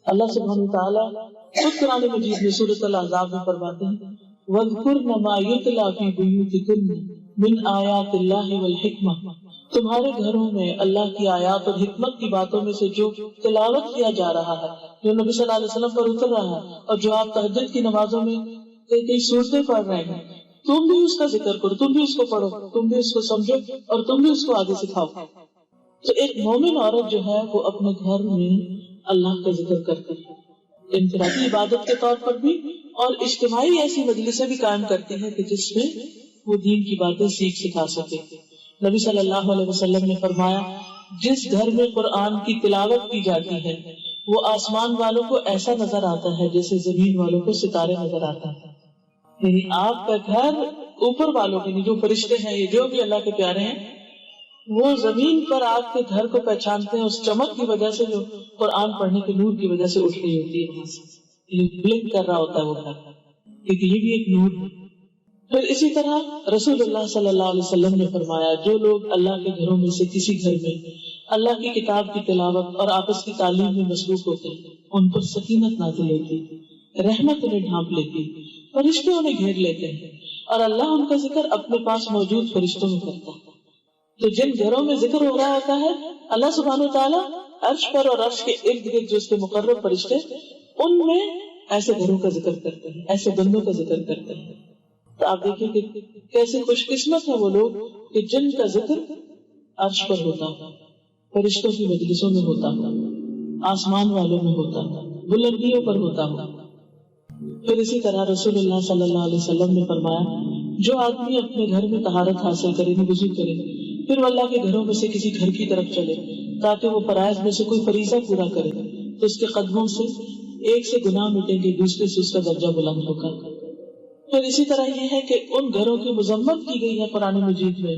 اللہ سبحانہ وتعالی خود قرآن مجید میں سورۃ الاحزاب میں فرماتے ہیں وَاذْكُرْنَ مَا يُتْلَى فِي بُيُوتِكُنَّ مِنْ آیَاتِ اللَّهِ وَالْحِکْمَةِ، تمہارے گھروں میں اللہ کی آیات اور حکمت کی باتوں میں سے جو تلاوت کیا جا رہا ہے، جو نبی صلی اللہ علیہ وسلم پر اتر رہا ہے، اور جو آپ تہجد کی نمازوں میں کئی صورتیں پڑھ رہے ہیں، تم بھی اس کا ذکر کرو، تم بھی اس کو پڑھو، تم بھی اس کو سمجھو اور تم بھی اس کو آگے سکھاؤ۔ تو ایک مومن عورت جو ہے وہ اپنے گھر میں اللہ کا ذکر کرتی ہے، انفرادی عبادت کے طور پر بھی، اور اجتماعی ایسی مجلسیں بھی قائم کرتی ہے کہ جس میں وہ دین کی باتیں سیکھ سکھا سکے۔ نبی صلی اللہ علیہ وسلم نے فرمایا جس گھر میں قرآن کی تلاوت کی جاتی ہے وہ آسمان والوں کو ایسا نظر آتا ہے جیسے زمین والوں کو ستارے نظر آتا ہے۔ یعنی آپ کا گھر اوپر والوں کے، جو فرشتے ہیں، یہ جو بھی اللہ کے پیارے ہیں، وہ زمین پر آپ کے گھر کو پہچانتے ہیں اس چمک کی وجہ سے جو قرآن پڑھنے کے نور کی وجہ سے اٹھ رہی ہوتی ہے، وہاں سے بلنک کر رہا ہوتا ہے وہ گھر، کیونکہ یہ بھی ایک نور ہے۔ پھر اسی طرح رسول اللہ صلی اللہ علیہ وسلم نے فرمایا جو لوگ اللہ کے گھروں میں سے کسی گھر میں اللہ کی کتاب کی تلاوت اور آپس کی تعلیم میں مصروف ہوتے ہیں، ان پر سکینت نازل ہوتی، رحمت انہیں ڈھانپ لیتی، فرشتے انہیں گھیر لیتے ہیں، اور اللہ ان کا ذکر اپنے پاس موجود فرشتوں میں کرتا ہے۔ تو جن گھروں میں ذکر ہو رہا ہوتا ہے، اللہ سبحانہ وتعالیٰ عرش پر اور عرش کے ارد گرد جو اس کے مقرب فرشتے، ان میں ایسے گھروں کا ذکر کرتے ہیں، ایسے بندوں کا ذکر کرتے ہیں۔ تو آپ دیکھیں کہ کیسے خوش قسمت ہیں وہ لوگ کہ جن کا ذکر عرش پر ہوتا ہے، فرشتوں کی مجلسوں میں ہوتا ہے، آسمان والوں میں ہوتا ہے، بلندیوں پر ہوتا ہے۔ پھر اسی طرح رسول اللہ صلی اللہ علیہ وسلم نے فرمایا جو آدمی اپنے گھر میں طہارت حاصل کرے، وضو کرے، پھر وہ اللہ کے گھروں میں سے کسی گھر کی طرف چلے تاکہ وہ فرائض میں سے کوئی فریضہ پورا کرے، تو اس کے قدموں سے ایک سے گناہ مٹیں گے، دوسرے سے اس کا درجہ بلند ہوگا۔ پھر اسی طرح یہ ہے کہ ان گھروں کی مذمت کی گئی ہے قرآن مجید میں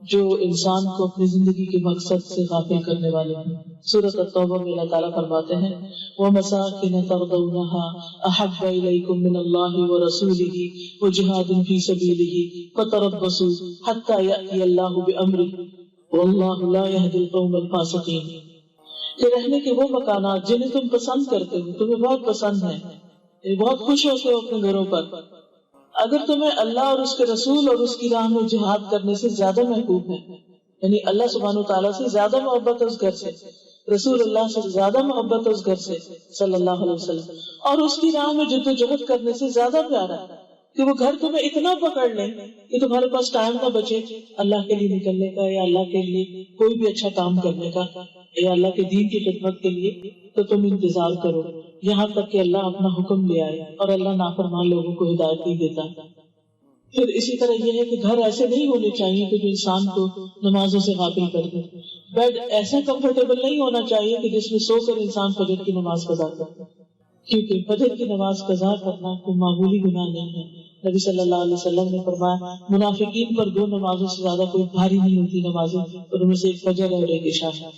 جو انسان کو اپنی زندگی کے مقصد سے غافل کرنے والے ہیں۔ سورۃ التوبہ میں اللہ تعالیٰ فرماتے ہیں وَمَسَاكِنَ تَرْضَوْنَهَا أَحَبَّ إِلَيْكُم مِّنَ اللَّهِ وَرَسُولِهِ وَجِهَادٍ فِي سَبِيلِهِ فَتَرَبَّصُوا حَتَّى يَأْتِيَ اللَّهُ بِأَمْرِهِ وَاللَّهُ لَا يَهْدِي الْقَوْمَ الْفَاسِقِينَ، کہ رہنے کے وہ مکانات جنہیں تم پسند کرتے ہو، تمہیں بہت پسند ہیں، بہت خوش ہوتے ہو اپنے گھروں پر، اگر تمہیں اللہ اور اس کے رسول اور اس کی راہ میں جہاد کرنے سے زیادہ محبوب ہے، یعنی اللہ سبحانہ وتعالیٰ سے زیادہ محبت ہے اس گھر سے، رسول اللہ سے زیادہ محبت ہے اس گھر سے صلی اللہ علیہ وسلم، اور اس کی راہ میں جدوجہد کرنے سے زیادہ پیارا ہے کہ وہ گھر تمہیں اتنا پکڑ لیں کہ تمہارے پاس ٹائم نہ بچے اللہ کے لیے نکلنے کا، یا اللہ کے لیے کوئی بھی اچھا کام کرنے کا، یا اللہ کے دین کی خدمت کے لیے، تو تم انتظار کرو یہاں تک کہ اللہ اپنا حکم لے آئے، اور اللہ نافرمان لوگوں کو ہدایت نہیں دیتا۔ پھر اسی طرح یہ ہے کہ گھر ایسے نہیں ہونے چاہیے کہ جو انسان کو نمازوں سے غافل کر دے، بیڈ ایسا کمفرٹیبل نہیں ہونا چاہیے کہ جس میں سو کر انسان فجر کی نماز قضا کرے، کیونکہ فجر کی نماز قضا کرنا کوئی معمولی گناہ نہیں ہے۔ نبی صلی اللہ علیہ وسلم نے فرمایا منافقین پر 2 نمازوں سے زیادہ کوئی بھاری نہیں ہوتی نمازیں، اور ان میں سے ایک فجر اور ایک عشاء ہے۔